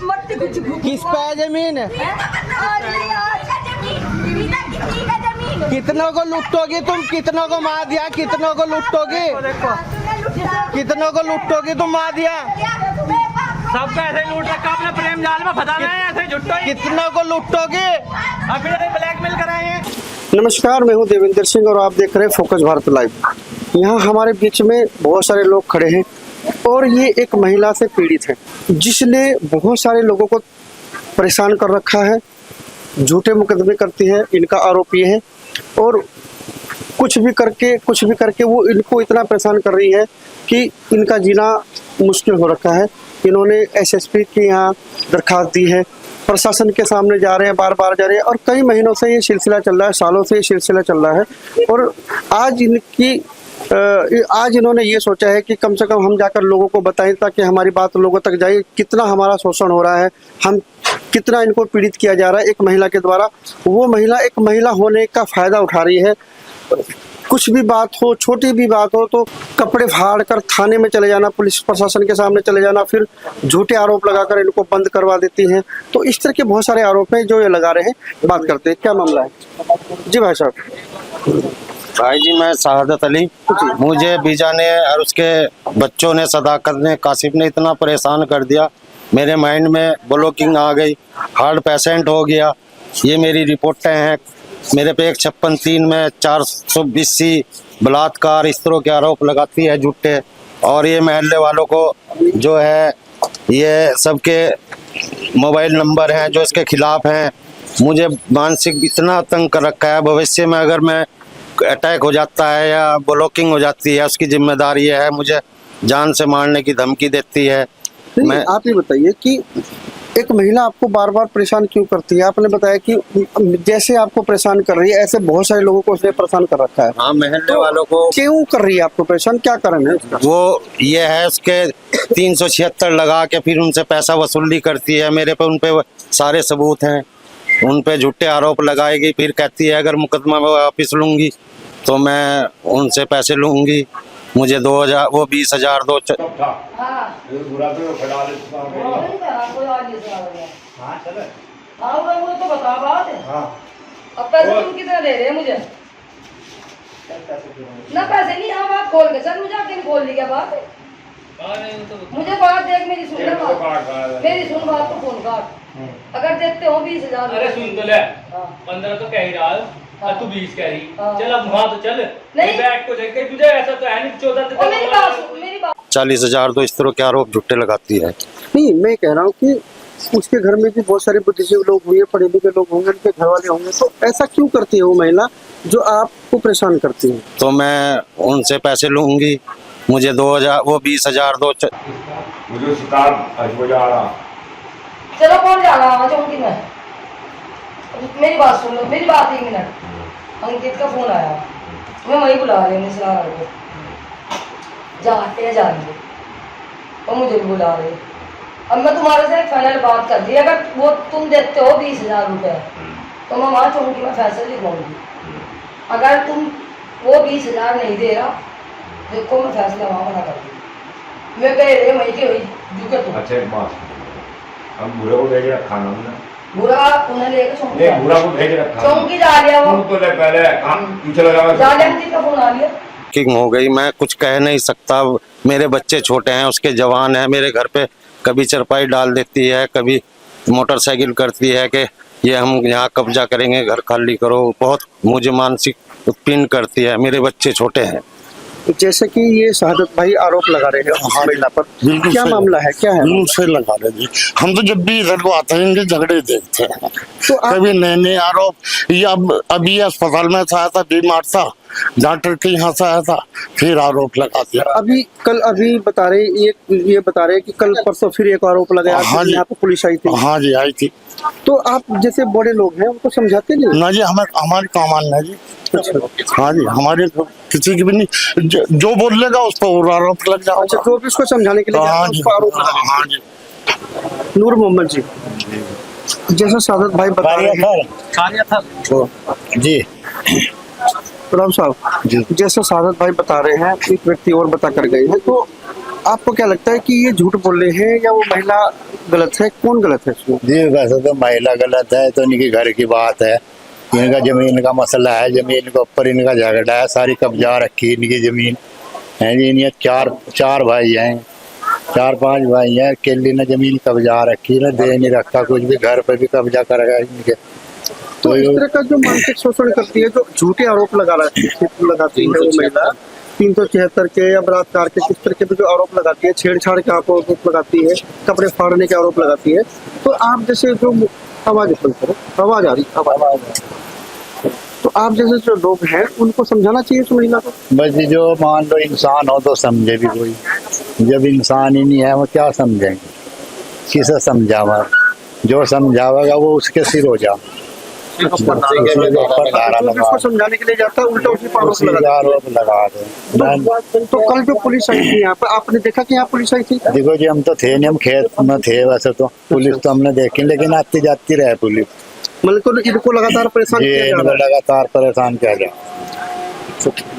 किस पे है जमीन? कितनों को लुटोगी तुम? कितनों को मार दिया? कितनों को लुटोगी? कितनों को लुटोगी तुम? मार दिया सबका ऐसे लूट रखा, अपने प्रेम जाल में फंसा है ऐसे झुट्टो। कितनों को लुटोगी? अब फिर ब्लैकमेल कराएंगे। नमस्कार, मैं हूं देवेंद्र सिंह और आप देख रहे हैं फोकस भारत लाइव। यहाँ हमारे बीच में बहुत सारे लोग खड़े हैं और ये एक महिला से पीड़ित है जिसने बहुत सारे लोगों को परेशान कर रखा है, झूठे मुकदमे करती है, इनका आरोप ये है। और कुछ भी करके वो इनको इतना परेशान कर रही है कि इनका जीना मुश्किल हो रखा है। इन्होंने एसएसपी के यहाँ दरखास्त दी है, प्रशासन के सामने जा रहे हैं, बार बार जा रहे हैं और कई महीनों से ये सिलसिला चल रहा है, सालों से ये सिलसिला चल रहा है। और आज इन्होंने ये सोचा है कि कम से कम हम जाकर लोगों को बताएं ताकि हमारी बात लोगों तक जाए, कितना हमारा शोषण हो रहा है, हम कितना इनको पीड़ित किया जा रहा है एक महिला के द्वारा। वो महिला एक महिला होने का फायदा उठा रही है। कुछ भी बात हो, छोटी भी बात हो तो कपड़े फाड़ कर थाने में चले जाना, पुलिस प्रशासन के सामने चले जाना, फिर झूठे आरोप लगाकर इनको बंद करवा देती हैं। तो इस तरह के बहुत सारे आरोप हैं जो ये लगा रहे हैं। बात करते हैं, क्या मामला है जी भाई साहब? भाई जी, मैं शहादत अली। मुझे बीजा ने और उसके बच्चों ने, सदाकत ने, कासिफ ने इतना परेशान कर दिया, मेरे माइंड में ब्लॉकिंग आ गई, हार्ट पेशेंट हो गया। ये मेरी रिपोर्टें हैं, मेरे पे 156(3) में 420 बलात्कार इस तरह के आरोप लगाती है झूठे। और ये महल्ले वालों को जो है, ये सबके मोबाइल नंबर हैं जो इसके खिलाफ हैं। मुझे मानसिक इतना तंग कर रखा है, भविष्य में अगर मैं अटैक हो जाता है या ब्लॉकिंग हो जाती है उसकी जिम्मेदारी है, मुझे जान से मारने की धमकी देती है। मैं आप ये बताइए कि एक महिला आपको बार बार परेशान क्यों करती है? आपने बताया कि जैसे आपको परेशान कर रही है ऐसे बहुत सारे लोगों को उसने परेशान कर रखा है। हाँ, महल्ले वालों को। क्यों कर रही है आपको परेशान? क्या कारण है उसका? वो ये है, उसके 376 लगा के फिर उनसे पैसा वसूली करती है। मेरे पे उन पे सारे सबूत हैं, उन पे झूठे आरोप लगाएगी, फिर कहती है अगर मुकदमा वापिस लूंगी तो मैं उनसे पैसे लूंगी। मुझे 2000 वो 20,000 दो। कितना दे रहे हैं मुझे? ना पैसे नहीं, हम आप खोल के सर मुझे आपने खोल ली क्या बात है? मुझे बात देख, मेरी सुन बात तो फोन काट। अगर देखते हो 20,000। अरे सुन तो ले, 15 तो कह ही रहा है, तू 20 कह रही। चल अब वहाँ तो चल नहीं, बैठ को देख के तुझे ऐसा तो है नहीं 14। मेरी बात 40,000 तो इस तरह के आरोप झूठे लगाती है। नहीं, मैं कह रहा हूँ कि उसके घर में भी बहुत सारे बुद्धिजीवी लोग होंगे, पढ़े लिखे लोग होंगे, उनके घर वाले होंगे, तो ऐसा क्यों करती है वो महिला जो आपको परेशान करती है? तो मैं उनसे पैसे लूंगी, मुझे 2000 वो 20,000 दो। मुझे चलो कौन जा रहा है मैं? मेरी बात सुन लो, मेरी बात 1 मिनट। अंकित का फोन आया, मैं वही बुला रही हूँ जाते हैं जाएंगे और मुझे भी बुला रही। अब मैं तुम्हारे से एक फाइनल बात कर दी, अगर वो तुम देते हो 20,000 रुपये तो मैं वहाँ चौंकी में फैसला लिखवाऊंगी। अगर तुम वो 20,000 नहीं दे रहा, देखो मैं फैसला वहाँ मना कर दूँ। मैं कह रही वही की हुई झुके तुम। अच्छा एक बात, हम बुरे को भेज रखा ना हमने, बुरा उन्हें लेकर चौंकी, बुरा को भेज रखा, चौंकी जा लिया वो तो पहले पीछे लगा जा लिया, का फोन आ लिया। किंग हो गई, मैं कुछ कह नहीं सकता। मेरे बच्चे छोटे हैं, उसके जवान हैं। मेरे घर पे कभी चरपाई डाल देती है, कभी मोटरसाइकिल करती है कि ये हम यहाँ कब्जा करेंगे, घर खाली करो। बहुत मुझे मानसिक उत्पीड़न करती है। मेरे बच्चे छोटे हैं। जैसे कि ये शहादत भाई आरोप लगा रहे हैं महिला पर, क्या मामला है, क्या है? से लगा रहे जी, हम तो जब भी इधर को आते हैं इनके झगड़े देखते हैं। तो कभी नए नए आरोप, ये अभी अस्पताल में से आया था, बीमार था, डॉक्टर के यहाँ से आया था, फिर आरोप लगा दिया। अभी बता रहे कि कल परसों फिर एक आरोप लगाया। हाँ जी, यहाँ पे पुलिस आई थी। हाँ जी, आई थी। तो आप जैसे बड़े लोग हैं उनको समझाते नहीं? ना जी, हमारे कामान है जी। हाँ जी, हमारे किसी की भी नहीं, जो बोलेगा उस पर आरोप लग जाओ। अच्छा, तो इसको समझाने के लिए हाँ जी, हाँ जी। नूर मोहम्मद जी, जैसा शहादत भाई बता रहे हैं जी, राम साहब, जैसा शहादत भाई बता रहे हैं, एक व्यक्ति और बता कर गए हैं, तो आपको क्या लगता है कि ये झूठ बोल रहे हैं या वो महिला गलत है, कौन गलत है इसमें? जी वैसे तो महिला गलत है, तो इनकी घर की बात है, इनका जमीन का मसला है, जमीन के ऊपर इनका झगड़ा है, सारी कब्जा रखी इनकी जमीन है जी। इनके चार भाई हैं, 4-5 भाई हैं, अकेली ने जमीन कब्जा रखी ना, दे नहीं रखा कुछ भी, घर पे भी कब्जा करेगा इनके। तो इस तरह का जो मानसिक शोषण करती है, जो झूठे आरोप लगाती है वो महिला 376 के या बलात्कार के, किस तरह के जो आरोप लगाती है, छेड़छाड़ के आरोप लगाती है, कपड़े फाड़ने के आरोप लगाती है, तो आप जैसे जो आवाज आ रही, तो आप जैसे जो लोग हैं उनको समझाना चाहिए उस महिला को। बस जो मान लो इंसान हो तो समझे भी कोई, जब इंसान ही नहीं है वो क्या समझेंगे, किसे समझावा, जो समझावेगा वो उसके सिर हो जा। जिसको समझाने के लिए जाता है उल्टा उसी पर आरोप लगा दे। तो कल जो पुलिस आई थी यहाँ पर, आपने देखा कि यहाँ पुलिस आई थी? देखो जी हम तो थे नहीं, हम खेत में थे, वैसे तो पुलिस तो हमने देखी, लेकिन आती जाती रहे पुलिस। मतलब तो इनको लगातार परेशान किया जा रहा है। लगातार परेशान किया जाए।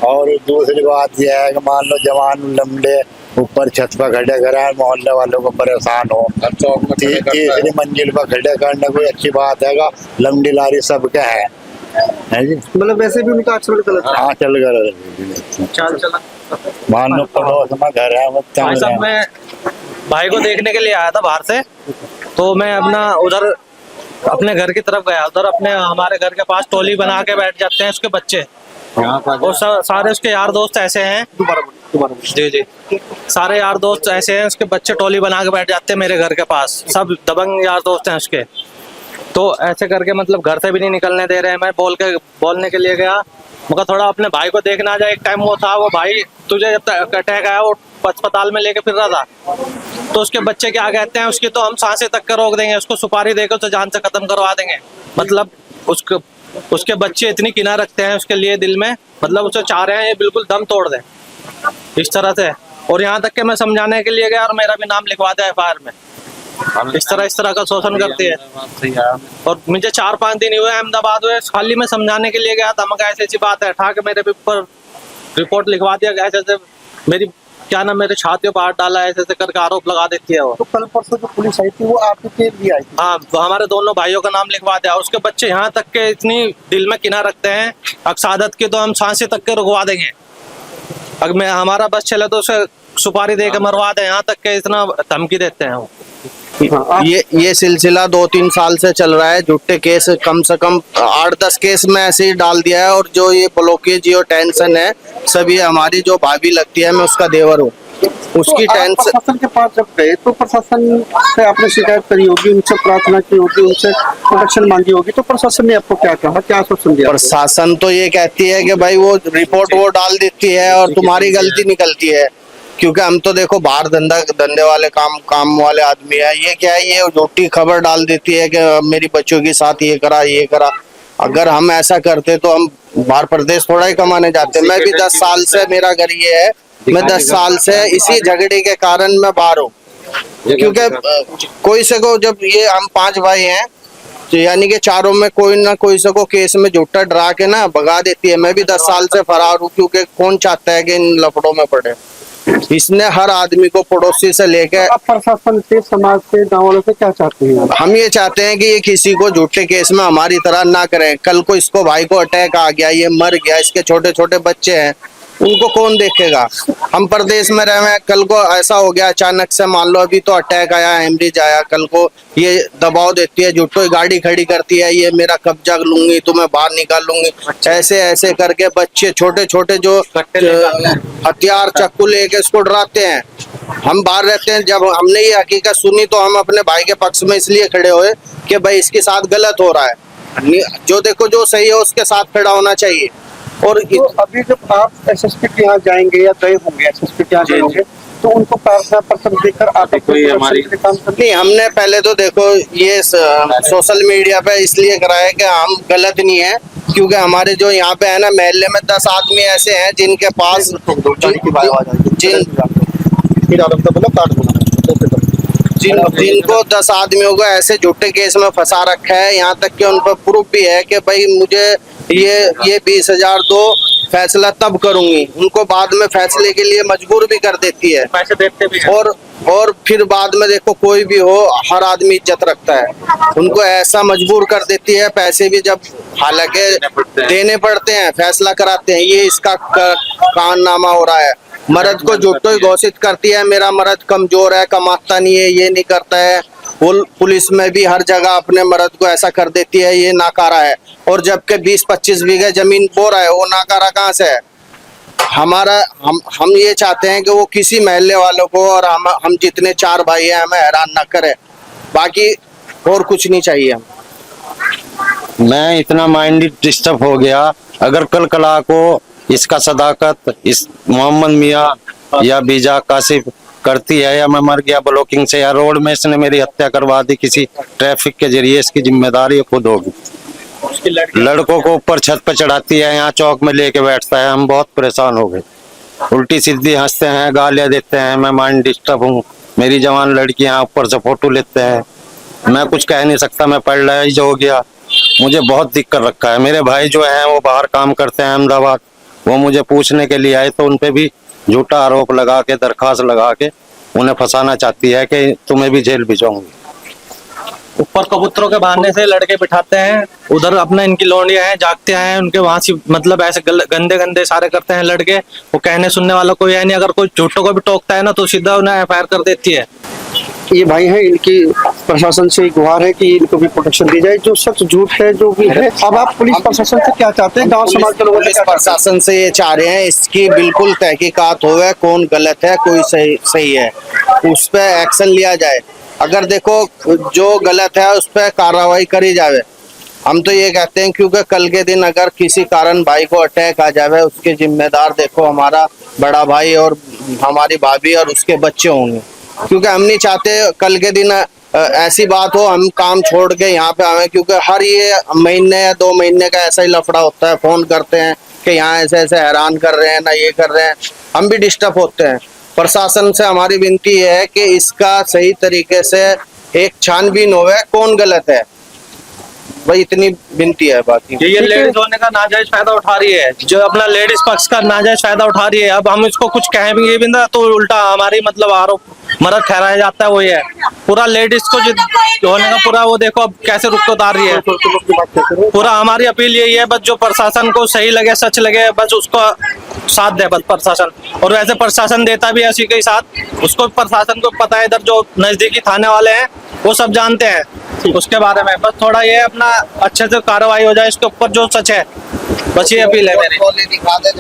और दूसरी बात यह है कि मान लो जवान लम्बे ऊपर छत पर खड़े कराए, मोहल्ले वालों को परेशान हो, तीसरी मंजिल पर खड़े करना कोई अच्छी बात है? लंबी लारी सबके है जी। मतलब वैसे भी उनका आचरण गलत है। हाँ चल कर मान लो पड़ोस में घर है, वो भाई साहब मैं भाई को देखने के लिए आया था बाहर से, तो मैं अपना उधर अपने घर की तरफ गया, उधर अपने हमारे घर के पास टोली बना के बैठ जाते हैं उसके बच्चे, और सारे उसके यार दोस्त ऐसे हैं, जी सारे यार दोस्त ऐसे हैं, उसके बच्चे टोली बना के बैठ जाते हैं मेरे घर के पास, सब दबंग यार दोस्त हैं उसके। तो ऐसे करके मतलब घर से भी नहीं निकलने दे रहे हैं। मैं बोलने के लिए गया, मगर थोड़ा अपने भाई को देखना जाए, एक टाइम वो था, वो भाई तुझे जब तक अटैक आया वो अस्पताल में लेके फिर रहा था, तो उसके बच्चे क्या कहते हैं, उसकी तो हम सांसें तक के रोक देंगे, उसको सुपारी देकर तो जान से खत्म करवा देंगे। मतलब उसके बच्चे इतनी किना रखते हैं उसके लिए दिल में, मतलब उसे चाह रहे हैं ये बिल्कुल दम तोड़ दे इस तरह से। और यहाँ तक कि मैं समझाने के लिए गया और मेरा भी नाम लिखवा दिया FIR में। इस तरह का शोषण करती है। और मुझे 4-5 दिन हुए अहमदाबाद हुए, खाली मैं समझाने के लिए गया था, मगर ऐसी बात है, ठा के मेरे ऊपर रिपोर्ट लिखवा दिया, ऐसे मेरी क्या ना मेरे छातियों पर हाथ डाला, ऐसे करके आरोप लगा देती है वो। तो कल परसों जो पुलिस आई थी वो आपके भी आई थी? हाँ, हमारे दोनों भाइयों का नाम लिखवा दिया। उसके बच्चे यहाँ तक के इतनी दिल में किना रखते हैं अक्सादत की, तो हम सांसें तक के रुकवा देंगे, अगर मैं हमारा बस चले तो उसे सुपारी दे के मरवा दें, यहाँ तक के इतना धमकी देते हैं वो। ये सिलसिला 2-3 साल से चल रहा है। झूठे केस कम से कम 8-10 केस में ऐसे ही डाल दिया है। और जो ये ब्लॉकेज और टेंशन है, सब ये हमारी जो भाभी लगती है, मैं उसका देवर हूँ, उसकी तो टेंशन। प्रशासन के पास जब गए तो प्रशासन से आपने शिकायत करी होगी, उनसे प्रार्थना की होगी, उनसे प्रोटेक्शन मांगी होगी, तो प्रशासन ने आपको क्या कहा, क्या आश्वासन दिया? प्रशासन तो ये कहती है कि भाई वो रिपोर्ट वो डाल देती है और तुम्हारी गलती निकलती है, क्योंकि हम तो देखो बाहर धंधे वाले काम वाले आदमी है। ये क्या है, ये झूठी खबर डाल देती है कि मेरी बच्चों के साथ ये करा। अगर हम ऐसा करते तो हम बाहर प्रदेश थोड़ा ही कमाने जाते। मैं भी 10 साल से, मेरा घर ये है, मैं 10 साल से इसी झगड़े के कारण मैं बाहर हूँ, क्योंकि कोई से को, जब ये हम 5 भाई हैं, तो यानी कि चारों में कोई ना कोई से को केस में झूठा डरा के ना भगा देती है। मैं भी 10 साल से फरार हूँ, क्योंकि कौन चाहता है कि इन लफड़ों में पड़े। इसने हर आदमी को, पड़ोसी से लेकर, आप प्रशासन से, समाज से, गाँव वालों से क्या चाहते हैं? हम ये चाहते हैं कि ये किसी को झूठे केस में हमारी तरह ना करें। कल को इसको भाई को अटैक आ गया, ये मर गया, इसके छोटे छोटे बच्चे हैं, उनको कौन देखेगा? हम प्रदेश में रहे, कल को ऐसा हो गया अचानक से, मान लो अभी तो अटैक आया, हेमरेज आया, कल को ये दबाव देती है, झूठो गाड़ी खड़ी करती है, ये मेरा कब्जा लूंगी, तुम्हें बाहर निकाल लूंगी, ऐसे करके बच्चे छोटे छोटे जो हथियार चाकू लेके इसको डराते हैं। हम बाहर रहते हैं, जब हमने ये हकीकत सुनी तो हम अपने भाई के पक्ष में इसलिए खड़े हुए कि भाई इसके साथ गलत हो रहा है, जो देखो जो सही है उसके साथ खड़ा होना चाहिए। और तो अभी जब आप SSP के यहाँ जाएंगे या गए होंगे SSP के यहाँ जाएंगे, तो उनको प्रार्थना पत्र देकर आप कोई हमारी काम नहीं, हमने पहले तो देखो ये सोशल मीडिया पे इसलिए कराया कि हम गलत नहीं है, क्योंकि हमारे जो यहाँ पे है ना महल्ले में 10 आदमी ऐसे हैं जिनके पास जिनको 10 आदमियों को ऐसे झूठे केस में फंसा रखा है, यहाँ तक कि उन पर प्रूफ भी है कि भाई मुझे ये 20,000 दो, फैसला तब करूंगी, उनको बाद में फैसले के लिए मजबूर भी कर देती है। पैसे देते भी हैं। और फिर बाद में देखो कोई भी हो, हर आदमी इज्जत रखता है, उनको ऐसा मजबूर कर देती है। पैसे भी जब हालांकि देने पड़ते हैं, फैसला कराते हैं, ये इसका काननामा हो रहा है। मर्द को झूठो ही घोषित करती है, मेरा मर्द कमजोर है, कमाता नहीं है, ये नहीं करता है। पुलिस में भी हर जगह अपने मर्द को ऐसा कर देती है, ये नाकारा है। और जबकि 20-25 बीघे जमीन बो रहा है, वो नाकारा कहाँ से है? हम ये चाहते हैं कि वो किसी महल्ले वालों को और हम जितने 4 भाई हैं हमें हैरान ना करे, बाकी और कुछ नहीं चाहिए। मैं इतना माइंड डिस्टर्ब हो गया, अगर कल कला को इसका सदाकत इस मोहम्मद मियाँ या बीजा कासिफ करती है, या मैं मर गया ब्लॉकिंग से, या रोड में इसने मेरी हत्या करवा दी किसी ट्रैफिक के जरिए, इसकी जिम्मेदारी खुद होगी। लड़कों को ऊपर छत पे चढ़ाती है, यहाँ चौक में लेके बैठता है, हम बहुत परेशान हो गए। उल्टी सीधी हंसते हैं, गालियां देते हैं, मैं माइंड डिस्टर्ब हूँ। मेरी जवान लड़कियां ऊपर से फोटो लेते हैं, मैं कुछ कह नहीं सकता, मैं पैरालाइज हो गया, मुझे बहुत दिक्कत रखा है। मेरे भाई जो हैं वो बाहर काम करते हैं अहमदाबाद, वो मुझे पूछने के लिए आए, तो उनपे भी झूठा आरोप लगा के, दरखास्त लगा के उन्हें फंसाना चाहती है कि तुम्हें भी जेल भिजवाऊंगी। ऊपर कबूतरों के बहाने से लड़के बिठाते हैं, उधर अपना इनकी लौंडियां हैं, जागते हैं, उनके वहां से मतलब ऐसे गंदे गंदे सारे करते हैं लड़के। वो कहने सुनने वाला कोई है नहीं, अगर कोई झूठों को भी टोकता है ना तो सीधा उन्हें FIR कर देती है। ये भाई है, इनकी प्रशासन से गुहार है कि इनको भी प्रोटेक्शन दी जाए, जो सच झूठ है जो भी है। अब आप पुलिस प्रशासन से क्या चाहते हैं? गांव समाज के लोगों से प्रशासन से ये चाह रहे हैं इसकी बिल्कुल तहकीकात होवे, कौन गलत है कोई सही है, उस पर एक्शन लिया जाए। अगर देखो जो गलत है उस पर कार्रवाई करी जावे। हम तो ये कहते हैं क्योंकि कल के दिन अगर किसी कारण भाई को अटैक आ जावे, उसके जिम्मेदार देखो हमारा बड़ा भाई और हमारी भाभी और उसके बच्चे होंगे। क्योंकि हम नहीं चाहते कल के दिन ऐसी बात हो हम काम छोड़ के यहाँ पे आवे, क्योंकि हर ये महीने या 2 महीने का ऐसा ही लफड़ा होता है। फोन करते हैं कि यहाँ ऐसे ऐसे हैरान कर रहे हैं ना, ये कर रहे हैं, हम भी डिस्टर्ब होते हैं। प्रशासन से हमारी विनती है कि इसका सही तरीके से एक छानबीन होवे, कौन गलत है, भाई इतनी विनती है। बाकी ये लेडीज होने का नाजायज फायदा उठा रही है, जो अपना लेडीज पक्ष का नाजायज फायदा उठा रही है। अब हम इसको कुछ कहेंगे भी ना तो उल्टा हमारी मतलब आरोप मर्द ठहराया जाता है। वो ये पूरा लेडीज को जो होने का पूरा वो देखो अब कैसे रुख को उतार रही है। पूरा हमारी अपील यही है, बस जो प्रशासन को सही लगे, सच लगे, बस उसको साथ दे बस प्रशासन। और वैसे प्रशासन देता भी है उसी के साथ, उसको प्रशासन को पता है, इधर जो नजदीकी थाने वाले हैं वो सब जानते हैं उसके बारे में। बस थोड़ा ये अपना अच्छे से कार्रवाई हो जाए इसके ऊपर जो सच है, बस ये अपील है मेरी।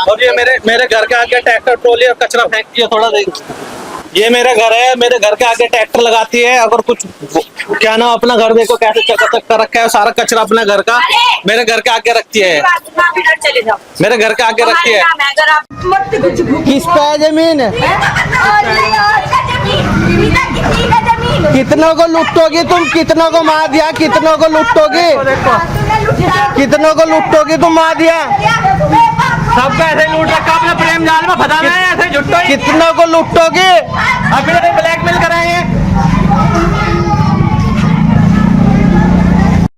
और ये मेरे घर के आगे ट्रैक्टर ट्रॉली और कचरा फेंकती है, थोड़ा ये मेरे घर है, मेरे घर के आगे ट्रैक्टर लगाती है। अगर कुछ क्या ना अपना घर देखो कैसे चकाचक कर रखा है, सारा कचरा अपने घर का मेरे घर के आगे रखती है, मेरे घर के आगे रखती है। किस पे जमीन है? कितनों को लुटोगी तुम? कितनों को मार दिया? कितनों को लुटोगी? कितनों को लुटोगी तुम? मार दिया सबका ऐसे लूट रखा, अपने प्रेम जाल में फंसाना है ऐसे झुट्टो। कितनों को लुटोगी? अभी ब्लैकमेल कराए हैं।